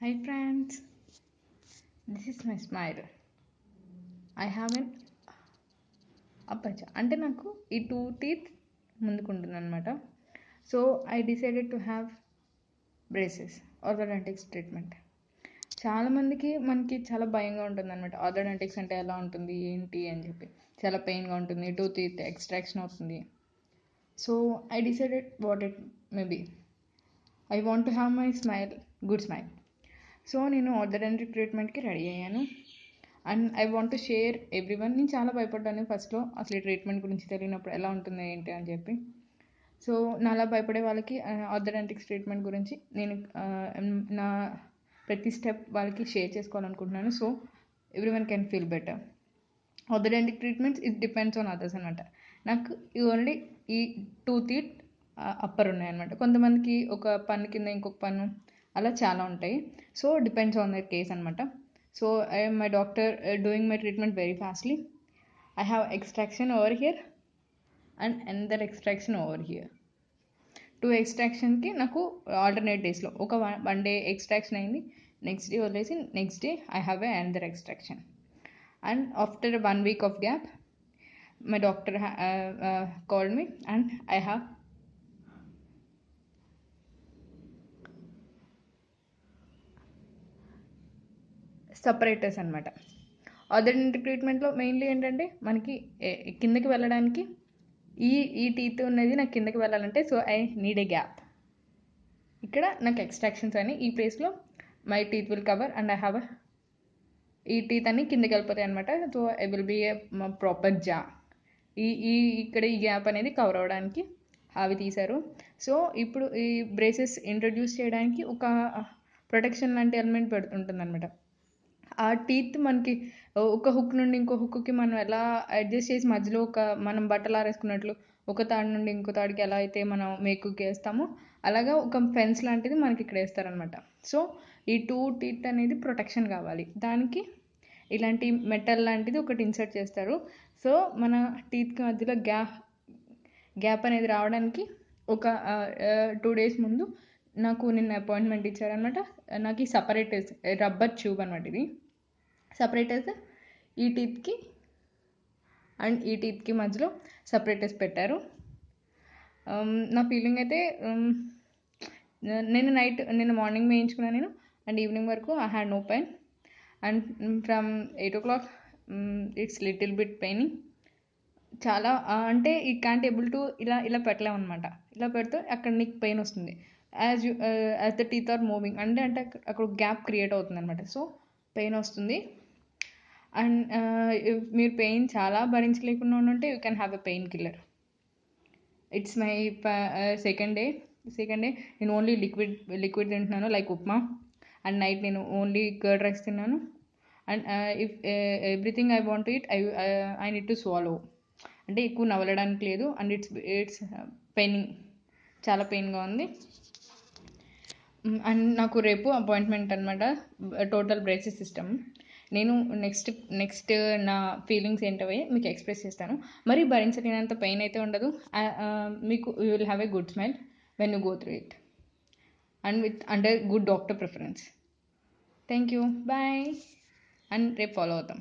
Hi friends, this is my smile. I have an aperture. అంటే నాకు ఈ 2 teeth ముందుకుంటుంది అనమాట. So I decided to have braces orthodontics treatment. చాలామందికి మనకి చాలా భయంగా ఉంటుంది అనమాట. ఆర్థోడాంటిక్స్ అంటే ఎలా ఉంటుంది ఏంటి అని చెప్పి, చాలా పెయిన్గా ఉంటుంది, 2 teeth ఎక్స్ట్రాక్షన్ అవుతుంది. So I decided what it may be. I want to have my smile, good smile. So నేను ఆర్థోడాంటిక్ ట్రీట్మెంట్కి రెడీ అయ్యాను. And I want to share everyone. నేను చాలా భయపడ్డాను ఫస్ట్లో, అసలు ఈ ట్రీట్మెంట్ గురించి తెలియనప్పుడు ఎలా ఉంటుంది ఏంటి అని చెప్పి. సో నాలా భయపడే వాళ్ళకి ఆర్థోడాంటిక్స్ ట్రీట్మెంట్ గురించి నేను నా ప్రతి స్టెప్ వాళ్ళకి షేర్ చేసుకోవాలనుకుంటున్నాను. So everyone can feel better. Orthodontic treatments it depends on others అనమాట. నాకు ఓన్లీ ఈ 2 teeth అప్పర్ ఉన్నాయన్నమాట. కొంతమందికి ఒక పన్ను కింద ఇంకొక పన్ను అలా చాలా ఉంటాయి. So depends on that case అనమాట. So my doctor doing my treatment very fastly. I have extraction over here and another extraction over here. 2 extractionకి నాకు alternate daysలో ఒక వన్ డే ఎక్స్ట్రాక్షన్ అయింది, నెక్స్ట్ డే వదిలేసి next day I have another extraction. And after 1 week of gap, my doctor called me and I have separators అనమాట. Orthodontic ట్రీట్మెంట్లో mainly ఏంటంటే మనకి కిందకి వెళ్ళడానికి ఈ టీత్ ఉన్నది నాకు కిందకి వెళ్ళాలంటే so I need a gap. ఇక్కడ నాకు ఎక్స్ట్రాక్షన్స్ అని ఈ ప్లేస్లో my teeth will cover and I have ఈ టీత్ అన్ని కిందకి వెళ్ళిపోతాయి అనమాట. So I will be a proper jaw. ఇక్కడ ఈ గ్యాప్ అనేది కవర్ అవ్వడానికి అవి తీశారు. సో ఇప్పుడు ఈ బ్రేసెస్ ఇంట్రడ్యూస్ చేయడానికి ఒక ప్రొటెక్షన్ లాంటి ఎలిమెంట్ పెడుతుంటుంది అనమాట. ఆ టీత్ మనకి ఒక హుక్ నుండి ఇంకో హుక్కి మనం ఎలా అడ్జస్ట్ చేసి మధ్యలో మనం బట్టలు ఆరేసుకున్నట్లు ఒక తాడు నుండి ఇంకో తాడికి ఎలా అయితే మనం మేకుకి వేస్తామో అలాగా ఒక ఫెన్స్ లాంటిది మనకి ఇక్కడ వేస్తారనమాట. సో ఈ 2 teeth అనేది ప్రొటెక్షన్ కావాలి, దానికి ఇలాంటి మెటల్ లాంటిది ఒకటి ఇన్సర్ట్ చేస్తారు. సో మన టీత్కి మధ్యలో గ్యాప్ అనేది రావడానికి ఒక 2 days ముందు నాకు నిన్న అపాయింట్మెంట్ ఇచ్చారనమాట. నాకు ఈ సపరేటర్స్ రబ్బర్ ట్యూబ్ అనమాట, ఇది సపరేటర్స్ ఈ టీత్కి అండ్ ఈ టీత్కి మధ్యలో సపరేటర్స్ పెట్టారు. నా ఫీలింగ్ అయితే నిన్న మార్నింగ్ వేయించుకున్నాను నేను, అండ్ ఈవినింగ్ వరకు I had no pain. And from 8 o'clock it's little bit paining. చాలా అంటే ఈ క్యాంట్ ఏబుల్ టు ఇలా పెట్టలేము అనమాట. ఇలా పెడితే అక్కడ నీకు పెయిన్ వస్తుంది as the teeth are moving, అంటే అక్కడ గ్యాప్ క్రియేట్ అవుతుంది అనమాట. సో పెయిన్ వస్తుంది. అండ్ మీరు పెయిన్ చాలా భరించలేకుండా ఉంటే you can have a pain killer. It's my second day నేను ఓన్లీ లిక్విడ్ తింటున్నాను లైక్ ఉప్మా. అండ్ నైట్ నేను ఓన్లీ కర్డ్ రైస్ తిన్నాను. And if everything I want it I need to swallow. అంటే ఎక్కువ నవలడానికి లేదు. అండ్ ఇట్స్ పెయినింగ్, చాలా పెయిన్గా ఉంది. And నాకు రేపు అపాయింట్మెంట్ అనమాట, టోటల్ బ్రేసెస్ సిస్టమ్. నేను నెక్స్ట్ నా ఫీలింగ్స్ ఏంటవే మీకు ఎక్స్ప్రెస్ చేస్తాను. మరి భరించలేనంత పెయిన్ అయితే ఉండదు. మీకు you will have a good smile when you go through it and with under good doctor preference. Thank you, bye. And రేపు ఫాలో అవుతాం.